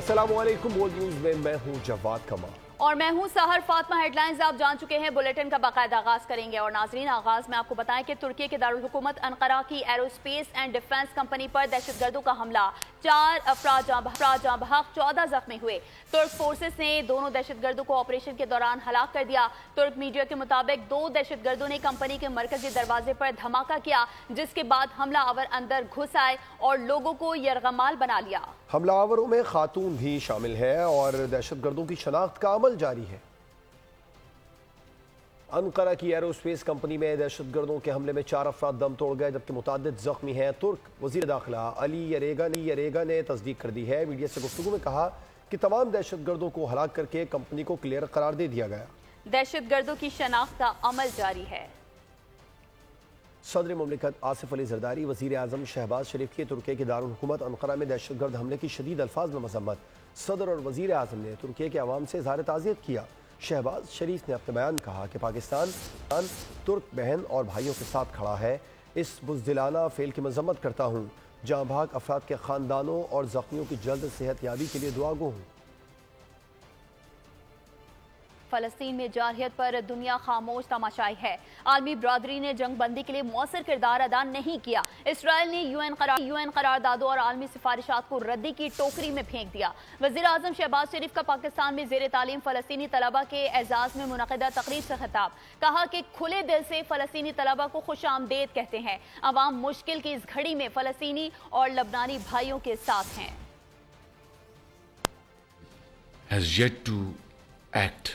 अस्सलाम वालेकुम। World news में मैं हूं जवाद कमाल और मैं हूं सहर फातमा। हेडलाइंस आप जान चुके हैं, बुलेटिन का बाकायदा आगाज करेंगे। और नाजरीन, आगाज में आपको बताएं कि तुर्की के दारुल हुकूमत अनकरा की एरोस्पेस एंड डिफेंस कंपनी पर दहशतगर्दों का हमला, 4 अफराद जाँ बहक, 14 जख्मी हुए। तुर्क फोर्सेस ने दोनों दहशतगर्दों को ऑपरेशन के दौरान हलाक कर दिया। तुर्क मीडिया के मुताबिक 2 दहशतगर्दों ने कंपनी के मरकजी दरवाजे पर धमाका किया, जिसके बाद हमलावर अंदर घुस आए और लोगों को यरगमाल बना लिया। हमलावरों में खातून भी शामिल है और दहशतगर्दों की शनाख्त का अमल जारी है। अनकरा की एरोस्पेस कंपनी में दहशतगर्दों के हमले में 4 अफराद दम तोड़ गए, जबकि मुतअद्दिद जख्मी हैं। तुर्क वजीर दाखिला अली यरेगा ने तस्दीक कर दी है। मीडिया से गुफ्तगू में कहा कि तमाम दहशतगर्दों को हलाक करके कंपनी को क्लियर करार दे दिया गया। दहशतगर्दों की शनाख्त का अमल जारी है। सदर मुमलिकत आसिफ अली जरदारी, वजीर आजम शहबाज शरीफ की तुर्की के दारुल हुकूमत अनकरा में दहशतगर्द हमले की शदीद अल्फाज में मजम्मत। सदर और वजीर आजम ने तुर्की के अवाम से इज़हार ताज़ियत किया। शहबाज शरीफ ने अपने बयान कहा कि पाकिस्तान तुर्क बहन और भाइयों के साथ खड़ा है। इस बुज़दिलाना फेल की मजम्मत करता हूँ। जाँ भाग अफराद के ख़ानदानों और ज़ख्मियों की जल्द सेहत याबी के लिए दुआगो हूँ। फलस्तीन में जारहियत पर दुनिया खामोश तमाशाई है। आलमी बरादरी ने जंग बंदी के लिए मौसर किरदार अदा नहीं किया। इसराइल ने यूएन करारदादों और आलमी सिफारिशात को रद्दी की टोकरी में फेंक दिया। वज़ीर आज़म शहबाज शरीफ का पाकिस्तान में ज़ेर तालीम फलस्तीनी तलबा के एजाज़ में मुनक़िदा तकरीर से खिताब, कहा कि खुले दिल से फलस्तीनी तलबा को खुश आमदेद कहते हैं। अवाम मुश्किल की इस घड़ी में फलस्तीनी और लबनानी भाइयों के साथ हैं। Has yet to act.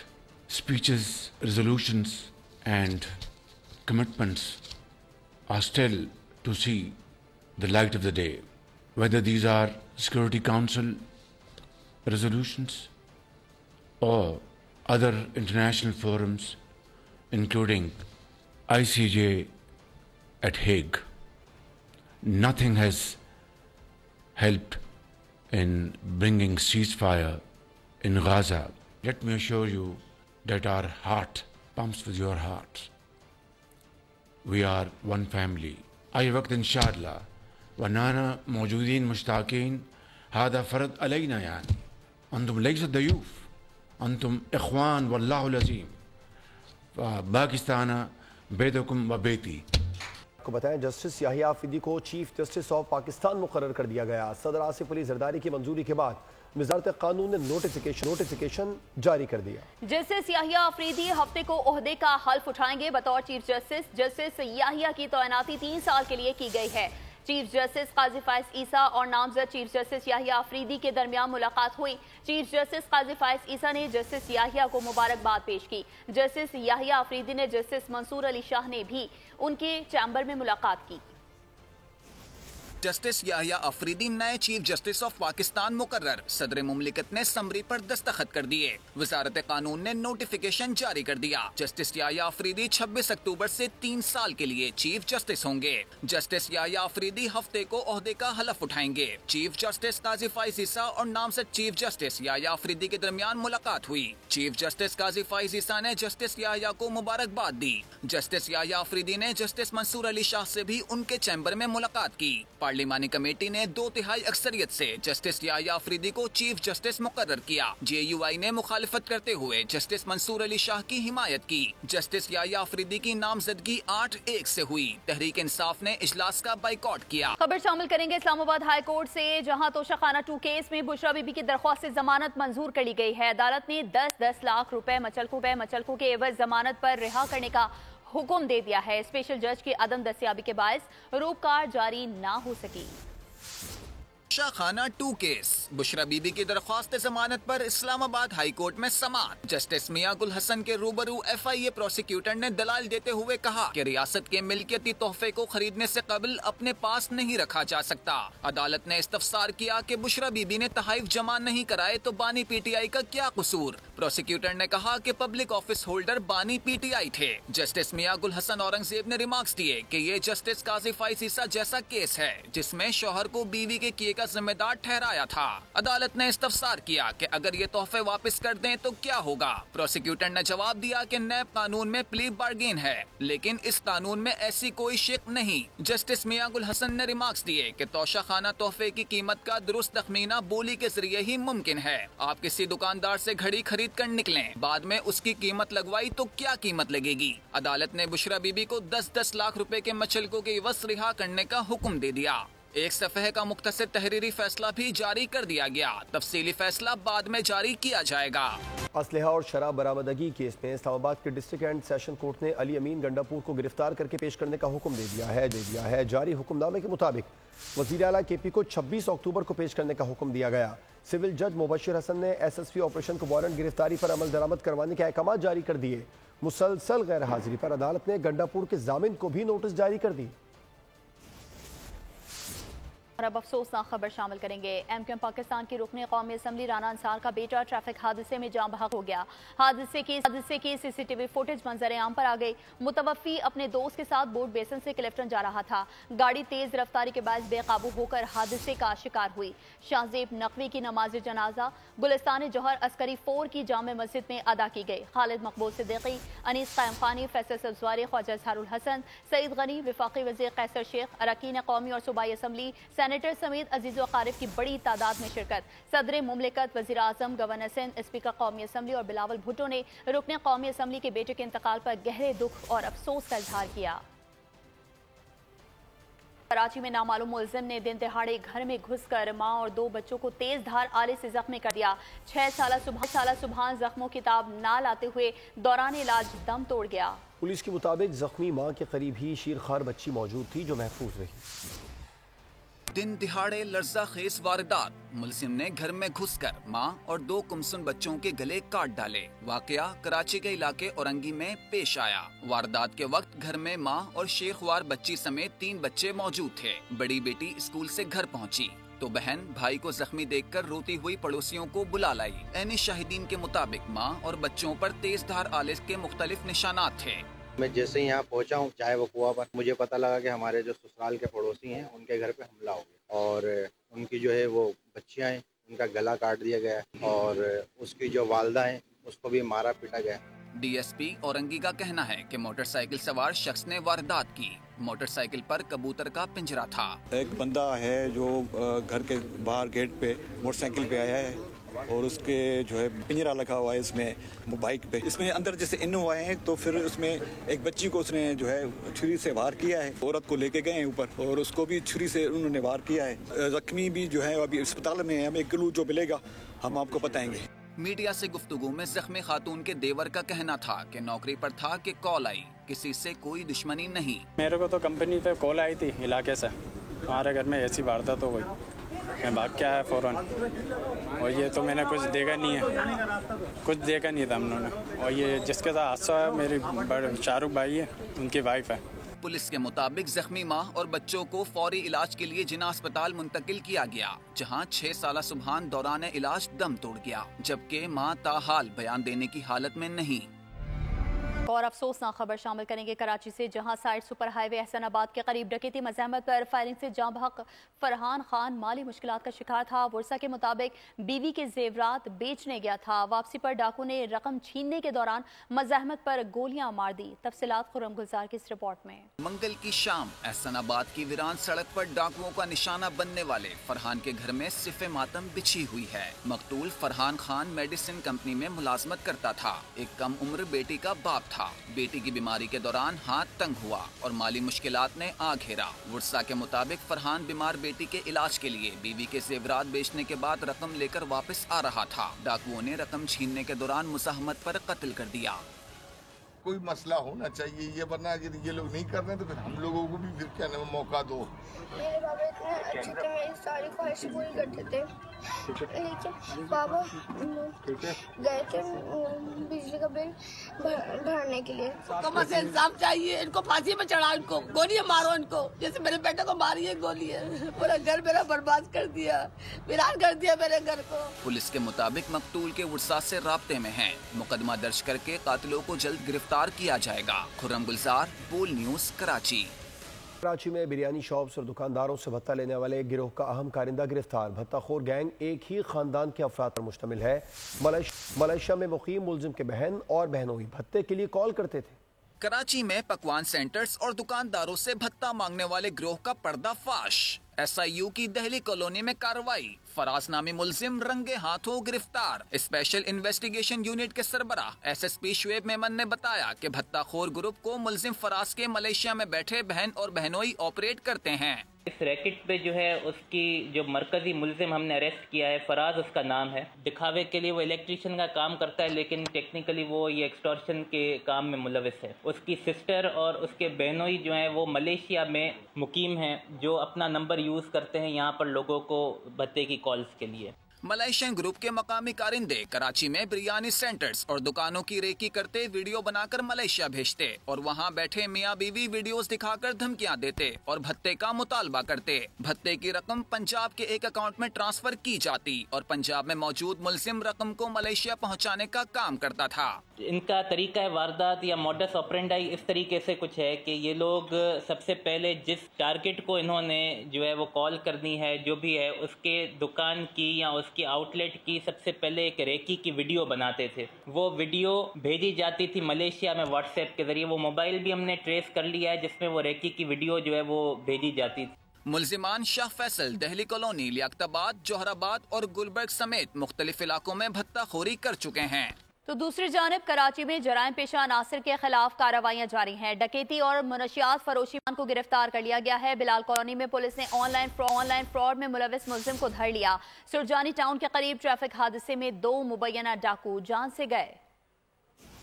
Speeches, resolutions and commitments are still to see the light of the day. Whether these are Security Council resolutions or other international forums, including ICJ at Hague, nothing has helped in bringing ceasefire in Gaza. Let me assure you that our heart pumps with your hearts. We are one family. आई वक्त इंशाअल्लाह वनाना मौजूदीन मुश्ताकीन हादा फ़र्द अलैना यानी अंतुम lace दयूफ अंतुम Ikhwan वल्लाहुल अज़ीम पाकिस्तान बेदकुम व बेती। आपको बताएं, justice Yahya Afridi को chief justice of Pakistan मुकर्रर कर दिया गया। सदर आसिफ अली जरदारी की मंजूरी के बाद वज़ारत कानून ने नोटिफिकेशन जारी कर दिया। जस्टिस याहिया आफरीदी हफ्ते को ओहदे का हल्फ उठाएंगे बतौर चीफ जस्टिस। जस्टिस याहिया की तैनाती 3 साल के लिए की गई है। चीफ जस्टिस काजी फाइज ईसा और नामजद चीफ जस्टिस याहिया आफरीदी के दरमियान मुलाकात हुई। चीफ जस्टिस काजी फाइज ईसा ने जस्टिस याहिया को मुबारकबाद पेश की। जस्टिस याहिया आफरीदी ने जस्टिस मंसूर अली शाह ने भी उनके चैम्बर में मुलाकात की। जस्टिस याहिया अफरीदी नए चीफ जस्टिस ऑफ पाकिस्तान मुकर्रर। सदर मुमलिकत ने समरी पर दस्तखत कर दिए। वजारत कानून ने नोटिफिकेशन जारी कर दिया। जस्टिस याहिया अफरीदी 26 अक्टूबर से 3 साल के लिए चीफ जस्टिस होंगे। जस्टिस याहिया अफरीदी हफ्ते को ओहदे का हलफ उठाएंगे। चीफ जस्टिस काजी फाइज ईसा और नामजद चीफ जस्टिस याहिया अफरीदी के दरमियान मुलाकात हुई। चीफ जस्टिस काजी फाइज ईसा ने जस्टिस याहिया को मुबारकबाद दी। जस्टिस याहिया अफरीदी ने जस्टिस मंसूर अली शाह से भी उनके चैम्बर में मुलाकात की। पार्लिमानी कमेटी ने 2/3 अक्सरियत से जस्टिस याहिया अफरीदी को चीफ जस्टिस मुकर्रर किया। JUI ने मुखालिफत करते हुए जस्टिस मंसूर अली शाह की हिमायत की। जस्टिस याहिया अफरीदी की नामजदगी 8-1 से हुई। तहरीक इंसाफ ने इजलास का बाइकॉट किया। खबर शामिल करेंगे इस्लामाबाद हाई कोर्ट से, जहां तोशाखाना 2 केस में बुशरा बीबी की दरख्वास्त से जमानत मंजूर कर ली गई है। अदालत ने 10-10 लाख रुपए मचलकों के एवज जमानत पर रिहा करने का हुक्म दे दिया है। स्पेशल जज की अदम दस्तयाबी के बायस रूपकार जारी ना हो सकी। तोशाखाना 2 केस, बुशरा बीबी की दरख्वास्त जमानत पर इस्लामाबाद हाई कोर्ट में समाअत। जस्टिस मियां गुल हसन के रूबरू FIA प्रोसिक्यूटर ने दलाल देते हुए कहा कि रियासत के मिल्कियती तोहफे को खरीदने से कबल अपने पास नहीं रखा जा सकता। अदालत ने इस्तफसार किया कि बुशरा बीबी ने तहाइफ जमा नहीं कराए तो बानी PTI का क्या कसूर। प्रोसिक्यूटर ने कहा कि पब्लिक ऑफिस होल्डर बानी PTI थे। जस्टिस मियां गुल हसन औरंगजेब ने रिमार्क्स दिए कि ये जस्टिस काजी फाइज ईसा जैसा केस है जिसमें शौहर को बीवी के किए का जिम्मेदार ठहराया था। अदालत ने इस्तफसार किया कि अगर ये तोहफे वापस कर दें तो क्या होगा। प्रोसिक्यूटर ने जवाब दिया कि नैब कानून में प्ली बार्गेन है, लेकिन इस कानून में ऐसी कोई शिक नहीं। जस्टिस मियां गुल हसन ने रिमार्क्स दिए कि तोशा खाना तोहफे की कीमत का दुरुस्त तखमीना बोली के जरिए ही मुमकिन है। आप किसी दुकानदार से घड़ी खरीद कर निकलें, बाद में उसकी कीमत लगवाई तो क्या कीमत लगेगी। अदालत ने बुशरा बीबी को 10-10 लाख रुपए के मचलकों के इवज रिहा करने का हुक्म दे दिया। एक सफ़हे का मुख्तसर तहरीरी फैसला भी जारी कर दिया गया। तफसीली फैसला बाद में जारी किया जाएगा। असलहा और शराब बरामदगी केस में इस्लामाबाद के डिस्ट्रिक्ट एंड सेशन कोर्ट ने अली अमीन गंडापुर को गिरफ्तार करके पेश करने का हुक्म दे दिया है। जारी हुक्मनामे के मुताबिक वज़ीर आला KP को 26 अक्टूबर को पेश करने का हुक्म दिया गया। सिविल जज मुबशिर हसन ने SSP ऑपरेशन को वारंट गिरफ्तारी पर अमल दरामद करवाने के अहकाम जारी कर दिए। मुसलसल गैर हाजिरी पर अदालत ने गंडापुर के जामिन को भी नोटिस जारी कर दी। और अब अफसोसनाक खबर शामिल करेंगे। MQM पाकिस्तान की रुकने कौमी असम्बली राना अंसार का बेटा ट्रैफिक हादसे में जान बहक हो गया। हादसे की CCTV फुटेज मंजर आम पर आ गई। मुतवफ़ी अपने दोस्त के साथ बोर्ड बेसन से क्लिफ्टन जा रहा था। गाड़ी तेज रफ्तारी के बायस बेकाबू होकर हादसे का शिकार हुई। शाहजेब नकवी की नमाज जनाजा गुलिस्तान जौहर अस्करी 4 की जामे मस्जिद में अदा की गई। खालिद मकबूल सिद्दीकी, अनीस कायम खानी, फैसल सब्जवारी, ख्वाजा इजहारुल हसन, सईद गनी, वफाकी वज़ीर कैसर शेख, अरकान कौमी और सूबाई असम्बली, सेनेटर समेत अजीज व अकारिब की बड़ी तादाद में शिरकत। सदर मुमलिकत, वज़ीर आज़म, गवर्नर सिंध, स्पीकर कौमी असम्बली और बिलावल भुट्टो ने रुकने कौमी असम्बली के बेटे के इंतकाल पर गहरे दुख और अफसोस का इजहार किया। कराची में नामालूम मुलजिम ने दिन दिहाड़े घर में घुसकर मां और 2 बच्चों को तेज धार आले से जख्मी कर दिया। 6 साल सुबह जख्मों की ताब ना लाते हुए दौरान इलाज दम तोड़ गया। पुलिस के मुताबिक जख्मी मां के करीब ही शीरखार बच्ची मौजूद थी जो महफूज रही। दिन दिहाड़े लर्जा खेज वारदात। मुलजिम ने घर में घुसकर मां और 2 गुमसुम बच्चों के गले काट डाले। वाकया कराची के इलाके औरंगी में पेश आया। वारदात के वक्त घर में मां और शेखवार बच्ची समेत 3 बच्चे मौजूद थे। बड़ी बेटी स्कूल से घर पहुंची तो बहन भाई को जख्मी देखकर रोती हुई पड़ोसियों को बुला लाई। ऐने शाहिदीन के मुताबिक मां और बच्चों पर तेज धार आले के मुख्तलिफ निशानात थे। मैं जैसे ही यहाँ पहुँचा हूँ चाय वकुआ पर, मुझे पता लगा कि हमारे जो ससुराल के पड़ोसी हैं उनके घर पे हमला हो गया और उनकी जो है वो बच्चियाँ हैं उनका गला काट दिया गया और उसकी जो वालदा हैं उसको भी मारा पीटा गया। DSP औरंगी का कहना है कि मोटरसाइकिल सवार शख्स ने वारदात की। मोटरसाइकिल पर कबूतर का पिंजरा था। एक बंदा है जो घर के बाहर गेट पे मोटरसाइकिल पे आया है और उसके जो है पिंजरा लगा हुआ है इसमें बाइक पे। इसमें अंदर जैसे इन हुए हैं तो फिर उसमें एक बच्ची को उसने जो है छुरी से वार किया है। औरत को लेके गए हैं ऊपर और उसको भी छुरी से उन्होंने वार किया है। जख्मी भी जो है अभी अस्पताल में है। हमें क्लू जो मिलेगा हम आपको बताएंगे। मीडिया से गुफ्तगू में जख्मी खातून के देवर का कहना था कि नौकरी पर था कि कॉल आई, किसी से कोई दुश्मनी नहीं। मेरे को तो कंपनी पे कॉल आई थी इलाके से, हमारे घर में ऐसी वारदात हो गई, मैं भाग के आया फौरन और ये तो मैंने कुछ देखा नहीं था हम लोगों ने। और ये जिसके साथ हादसा है मेरी शाहरुख भाई है, उनकी वाइफ है। पुलिस के मुताबिक जख्मी मां और बच्चों को फौरी इलाज के लिए जिना अस्पताल मुंतकिल किया गया, जहां 6 साला सुबहान दौरान इलाज दम तोड़ गया, जबकि मां ताहाल बयान देने की हालत में नहीं। और अफसोसनाक खबर शामिल करेंगे कराची से, जहां साइड सुपर हाईवे एहसनाबाद के करीब डकैती मज़ाहमत पर फायरिंग से जाँ बहक फरहान खान माली मुश्किलात का शिकार था। वर्षा के मुताबिक बीवी के जेवरात बेचने गया था। वापसी पर डाकू ने रकम छीनने के दौरान मज़ाहमत पर गोलियां मार दी। तफसीलात खुर्रम गुलजार की इस रिपोर्ट में। मंगल की शाम एहसनाबाद की वीरान सड़क पर डाकुओं का निशाना बनने वाले फरहान के घर में सिफे मातम बिछी हुई है। मकतूल फरहान खान मेडिसिन कंपनी में मुलाजमत करता था। एक कम उम्र बेटी का बाप था। बेटी की बीमारी के दौरान हाथ तंग हुआ और माली मुश्किलात ने आ घेरा। वर्षा के मुताबिक फरहान बीमार बेटी के इलाज के लिए बीवी के जेवरात बेचने के बाद रकम लेकर वापस आ रहा था। डाकुओं ने रकम छीनने के दौरान मुज़ाहमत पर कत्ल कर दिया। कोई मसला होना चाहिए ये, वरना अगर ये लोग नहीं कर रहे तो फिर हम लोगों को भी फिर क्या मौका दो। मेरे बाबा इतने अच्छे थे, मेरी सारी ख्वाहिशें पूरी करते थे, लेकिन बाबा गए थे बिजली का बिल भरने के लिए। तो बस इंसाफ चाहिए, इनको फांसी पे चढ़ाओ, इनको गोलियां मारो, इनको जैसे मेरे बेटे को मारी है गोली है। पूरा घर मेरा बर्बाद कर दिया, वीरान कर दिया मेरे घर को। पुलिस के मुताबिक मकतूल के वर्षा से राब्ते में हैं। मुकदमा दर्ज करके कातिलों को जल्द गिरफ्तार किया जाएगा। खुर्रम गुलजार, बोल न्यूज, कराची। کراچی میں بریانی شاپس اور دکانداروں سے بھتہ لینے والے ایک گروہ کا اہم کارندہ گرفتار۔ بھتہ خور گینگ ایک ہی خاندان کے افراد پر مشتمل ہے۔ ملائیشیا میں مقیم ملزم کے بہن اور بہنوئی بھتے کے لیے کال کرتے تھے۔ کراچی میں پکوان سینٹرز اور دکانداروں سے بھتہ مانگنے والے گروہ کا پردہ فاش۔ SIU کی دہلی کالونی میں کارروائی، فراز نامی ملزم رنگے ہاتھوں گرفتار۔ اسپیشل انویسٹیگیشن یونٹ کے سربراہ SSP شعیب میمن نے بتایا کہ بھتہ خور گروپ کو ملزم فراز کے ملائیشیا میں بیٹھے بہن اور بہنوئی آپریٹ کرتے ہیں۔ اس ریکٹ پہ جو ہے اس کی جو مرکزی ملزم ہم نے اریسٹ کیا ہے، فراز اس کا نام ہے۔ دکھاوے کے لیے وہ الیکٹریشین کا کام کرتا ہے، لیکن ٹیکنیکلی وہ یہ ایکسٹورشن کے کام میں ملوث ہے۔ اس کی سسٹر اور اس کے بہنوئی جو ہیں وہ ملیشیا میں مقیم ہیں، جو اپنا نمبر یوز کرتے ہیں یہاں پر لوگوں کو بھتے کی کالز کے لیے۔ ملائیشین گروپ کے مقامی کارندے کراچی میں بریانی سینٹرز اور دکانوں کی ریکی کرتے ویڈیو بنا کر ملائیشیا بھیجتے اور وہاں بیٹھے میاں بیوی ویڈیوز دکھا کر دھمکیاں دیتے اور بھتے کا مطالبہ کرتے۔ بھتے کی رقم پنجاب کے ایک اکاؤنٹ میں ٹرانسفر کی جاتی اور پنجاب میں موجود ملزم رقم کو ملائیشیا پہنچانے کا کام کرتا تھا۔ ان کا طریقہ واردات یا موڈس آپرینڈائی اس طریقے سے کچھ ہے کہ یہ لوگ سب سے پہلے جس ٹارگٹ کو انہوں نے جو ہے وہ کال کرنی ہے، جو بھی ہے اس کے دکان کی یا اس کی آؤٹ لیٹ کی سب سے پہلے ایک ریکی کی ویڈیو بناتے تھے۔ وہ ویڈیو بھیجی جاتی تھی ملیشیا میں واٹس ایپ کے ذریعے۔ وہ موبائل بھی ہم نے ٹریس کر لیا ہے جس میں وہ ریکی کی ویڈیو جو ہے وہ بھیجی جاتی تھی۔ ملزمان شاہ فیصل، دہلی کالونی، لیاقت آباد، جوہر آباد اور گلبرگ سمیت مختلف علاقوں میں بھتہ خوری کر چکے ہیں۔ تو دوسری جانب کراچی میں جرائم پیشہ عناصر کے خلاف کارروائیاں جاری ہیں۔ ڈکیتی اور منشیات فروشی کو گرفتار کر لیا گیا ہے۔ بلال کالونی میں پولیس نے آن لائن فراڈ میں ملوث ملزم کو دھر لیا۔ سرجانی ٹاؤن کے قریب ٹریفک حادثے میں 2 مبینہ ڈاکو جان سے گئے۔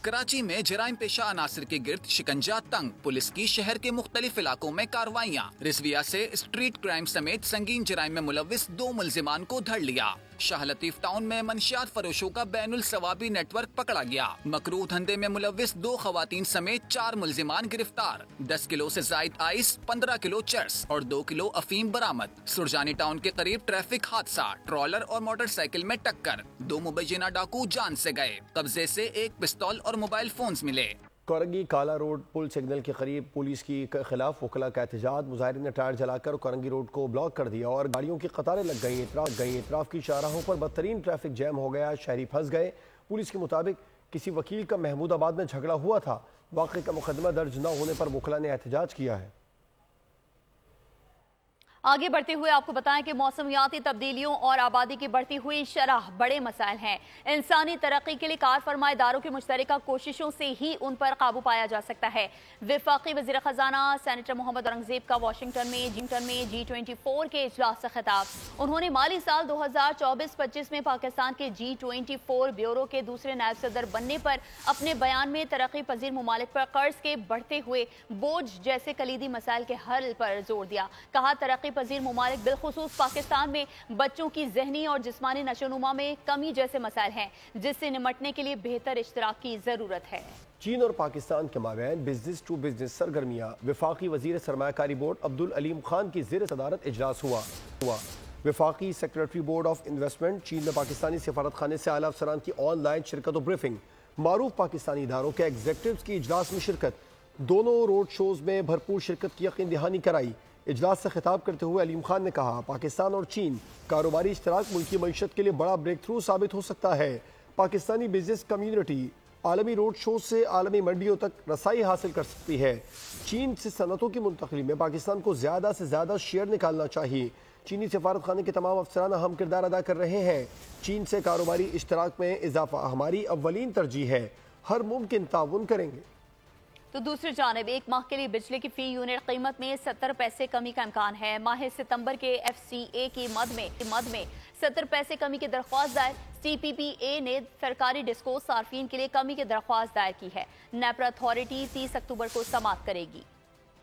کراچی میں جرائم پیشہ عناصر کے گرد شکنجہ تنگ، پولیس کی شہر کے مختلف علاقوں میں کارروائیاں۔ رضویہ سے اسٹریٹ کرائم سمیت سنگین جرائم میں ملوث 2 ملزمان کو دھر لیا۔ شاہ لطیف ٹاؤن میں منشیات فروشوں کا بین الثوابی نیٹ ورک پکڑا گیا۔ مکروہ دھندے میں ملوث 2 خواتین سمیت 4 ملزمان گرفتار۔ 10 کلو سے زائد آئس، 15 کلو چرس اور 2 کلو افیم برآمد۔ سرجانی ٹاؤن کے قریب ٹریفک حادثہ، ٹرالر اور موٹر سائیکل میں ٹکر، 2 مبینہ ڈاکو جان سے گئے۔ قبضے سے 1 پستول اور موبائل فونز ملے۔ کورنگی کالا روڈ پل سگنل کے قریب پولیس کی خلاف وکلا کا احتجاج، مظاہرین نے ٹائر جلا کر کورنگی روڈ کو بلاک کر دیا اور گاڑیوں کی قطاریں لگ گئیں۔ اطراف کی شاہراہوں پر بدترین ٹریفک جیم ہو گیا، شہری پھنس گئے۔ پولیس کے مطابق کسی وکیل کا محمود آباد میں جھگڑا ہوا تھا۔ واقعے کا مقدمہ درج نہ ہونے پر وکلا نے احتجاج کیا ہے۔ آگے بڑھتے ہوئے آپ کو بتائیں کہ موسمیاتی تبدیلیوں اور آبادی کی بڑھتی ہوئی شرح بڑے مسائل ہیں۔ انسانی ترقی کے لیے کار فرما اداروں کی مشترکہ کوششوں سے ہی ان پر قابو پایا جا سکتا ہے۔ وفاقی وزیر خزانہ سینیٹر محمد اورنگزیب کا واشنگٹن میں G24 کے اجلاس سے خطاب۔ انہوں نے مالی سال 2024-25 میں پاکستان کے G24 بیورو کے دوسرے نائب صدر بننے پر اپنے بیان میں ترقی پذیر ممالک پر قرض کے بڑھتے ہوئے بوجھ جیسے کلیدی مسائل کے حل پر زور دیا۔ کہا ترقی پذیر ممالک بالخصوص پاکستان میں بچوں کی ذہنی اور جسمانی نشوونما میں کمی جیسے مسائل ہیں، جس سے نمٹنے کے لیے بہتر اشتراک کی ضرورت ہے۔ چین اور پاکستان کے مابین بزنس ٹو بزنس سرگرمیاں، وفاقی وزیر سرمایہ کاری بورڈ عبدالعلیم خان کی زیر صدارت اجلاس ہوا۔ وفاقی سیکریٹری بورڈ آف انویسٹمنٹ، چین میں پاکستانی سفارت خانے سے اعلیٰ افسران کی آن لائن شرکت و بریفنگ، معروف پاکستانی اداروں کے ایگزیکٹوز کی اجلاس میں شرکت، دونوں روڈ شوز میں بھرپور شرکت کی یقین دہانی کرائی۔ اجلاس سے خطاب کرتے ہوئے علیم خان نے کہا پاکستان اور چین کاروباری اشتراک ملکی معیشت کے لیے بڑا بریک تھرو ثابت ہو سکتا ہے۔ پاکستانی بزنس کمیونٹی عالمی روڈ شوز سے عالمی منڈیوں تک رسائی حاصل کر سکتی ہے۔ چین سے صنعتوں کی منتقلی میں پاکستان کو زیادہ سے زیادہ شیئر نکالنا چاہیے۔ چینی سفارت خانے کے تمام افسران اہم کردار ادا کر رہے ہیں۔ چین سے کاروباری اشتراک میں اضافہ ہماری اولین ترجیح ہے، ہر ممکن تعاون کریں گے۔ تو دوسری جانب ایک ماہ کے لیے بجلی کی فی یونٹ قیمت میں 70 پیسے کمی کا امکان ہے۔ ماہ ستمبر کے FCA کی مد میں 70 پیسے کمی کی درخواست دائر۔ CPPA نے سرکاری ڈسکو صارفین کے لیے کمی کی درخواست دائر کی ہے۔ نیپرا اتھارٹی 30 اکتوبر کو سماعت کرے گی۔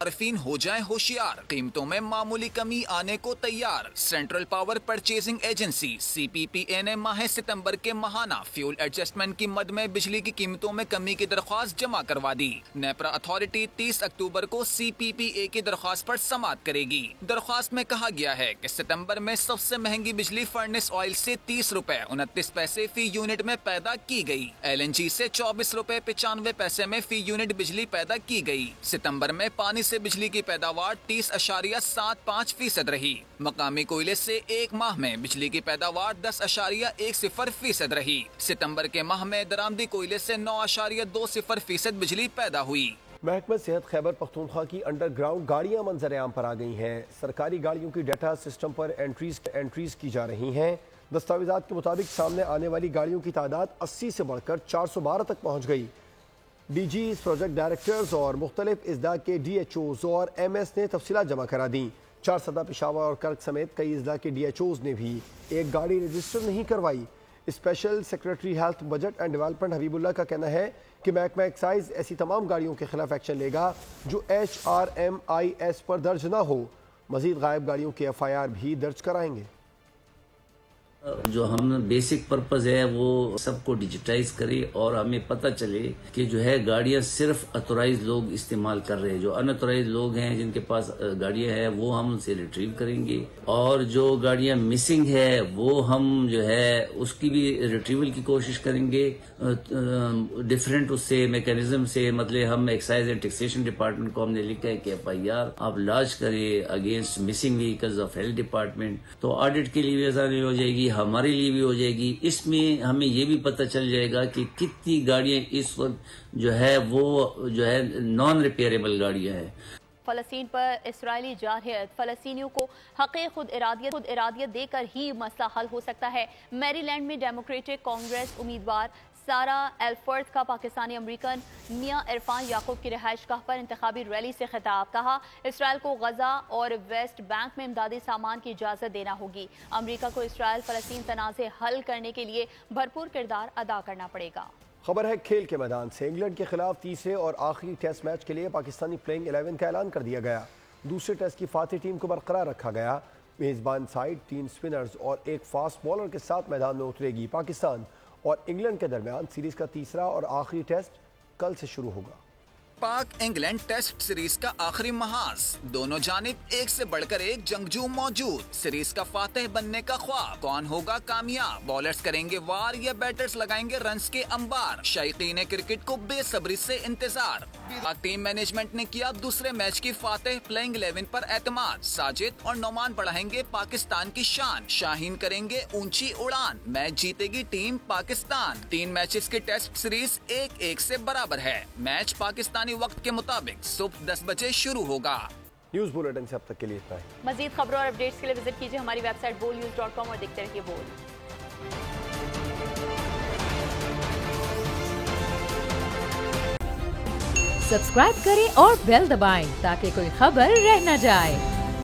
صارفین ہو جائیں ہوشیار، قیمتوں میں معمولی کمی آنے کو تیار۔ Central power purchasing agency CPPA نے ماہ ستمبر کے ماہانہ فیول ایڈجسٹمنٹ کی مد میں بجلی کی قیمتوں میں کمی کی درخواست جمع کروا دی۔ نیپرا اتھارٹی 30 اکتوبر کو CPPA کی درخواست پر سماعت کرے گی۔ درخواست میں کہا گیا ہے کہ ستمبر میں سب سے مہنگی بجلی فرنس آئل سے 30 روپے 29 پیسے فی یونٹ میں پیدا کی گئی۔ LNG سے 24 روپے 95 پیسے میں فی یونٹ بجلی پیدا کی گئی۔ ستمبر میں پانی से बिजली की पैदावार 30.75% रही। मकामी कोयले से एक माह में बिजली की पैदावार 10.10% रही। सितंबर के माह में दरामदी कोयले से 9.20% बिजली पैदा हुई। महकमा सेहत खैबर पख्तूनख्वा की अंडरग्राउंड गाड़ियां मंजर आम पर आ गई हैं। सरकारी गाड़ियों की डाटा सिस्टम पर एंट्रीज की जा रही हैं। दस्तावेजात के मुताबिक सामने आने वाली गाड़ियों की तादाद 80 से बढ़कर 412 तक पहुँच गई। DGs, प्रोजेक्ट डायरेक्टर्स और मुख्तलिफ इजला के DHOs और MS ने तफसीलात जमा करा दी। 4 सदा पेशावर और कर्क समेत कई इजला के DHOs ने भी एक गाड़ी रजिस्टर नहीं करवाई। Special secretary health, budget and development Habibullah का कहना है कि महकमा एक्साइज ऐसी तमाम गाड़ियों के खिलाफ एक्शन लेगा जो HRMIS पर दर्ज ना हो। मजीद गायब गाड़ियों के FIR भी दर्ज कराएंगे। जो हम बेसिक पर्पस है वो सबको डिजिटाइज करे और हमें पता चले कि जो है गाड़ियां सिर्फ ऑथोराइज लोग इस्तेमाल कर रहे हैं। जो अनऑथोराइज लोग हैं जिनके पास गाड़ियां हैं वो हम उनसे रिट्रीव करेंगे, और जो गाड़ियां मिसिंग है वो हम जो है उसकी भी रिट्रीवल की कोशिश करेंगे डिफरेंट उससे मैकेनिज्म से। मतलब हम एक्साइज एंड टैक्सेशन डिपार्टमेंट को हमने लिखा है कि FIR आप लॉन्च करें against missing vehicles of health department. तो ऑडिट के लिए भी आसानी हो जाएगी, हमारे लिए भी हो जाएगी। इसमें हमें ये भी पता चल जाएगा कि कितनी गाड़ियां इस वक्त जो है वो जो है नॉन रिपेयरेबल गाड़ियां हैं। फलस्तीन पर इसराइली जारहियत फलस्तीनियों को हक़ खुद इरादियत देकर ही मसला हल हो सकता है। मैरीलैंड में डेमोक्रेटिक कांग्रेस उम्मीदवार सारा एल्फर्थ का पाकिस्तानी अमरीकन मियां इरफान याकूब की रिहाइश गाह पर इंतखाबी रैली से खिताब। कहा, इसराइल को गजा और वेस्ट बैंक में इमदादी सामान की इजाज़त देना होगी। अमरीका को इसराइल फलस्तीन तनाज़े हल करने के लिए भरपूर किरदार अदा करना पड़ेगा। खबर है खेल के मैदान से। इंग्लैंड के खिलाफ तीसरे और आखिरी टेस्ट मैच के लिए पाकिस्तानी प्लेइंग 11 का ऐलान कर दिया गया। दूसरे टेस्ट की फातिह टीम को बरकरार रखा गया। मेज़बान साइड 3 स्पिनर्स और एक फास्ट बॉलर के साथ मैदान में उतरेगी। पाकिस्तान और इंग्लैंड के दरमियान सीरीज का तीसरा और आखिरी टेस्ट कल से शुरू होगा। पाक इंग्लैंड टेस्ट सीरीज का आखिरी महाज, दोनों जानिब एक से बढ़कर एक जंगजू मौजूद। सीरीज का फातेह बनने का ख्वाब, कौन होगा कामयाब? बॉलर्स करेंगे वार या बैटर्स लगाएंगे रन्स के अंबार? शायकीन क्रिकेट को बेसब्री से इंतजार। टीम मैनेजमेंट ने किया दूसरे मैच की फातेह प्लेइंग 11 पर एतमाद। साजिद और नोमान बढ़ाएंगे पाकिस्तान की शान, शाहीन करेंगे ऊंची उड़ान। मैच जीतेगी टीम पाकिस्तान। 3 मैचेस की टेस्ट सीरीज 1-1 से बराबर है। मैच पाकिस्तानी वक्त के मुताबिक सुबह 10 बजे शुरू होगा। न्यूज़ बुलेटिन से अब तक के लिए इतना ही। मजीद खबरों और अपडेट्स के लिए विजिट कीजिए हमारी वेबसाइट bolnews.com और देखते रहिए बोल। सब्सक्राइब करें और बेल दबाएं ताकि कोई खबर रह न जाए।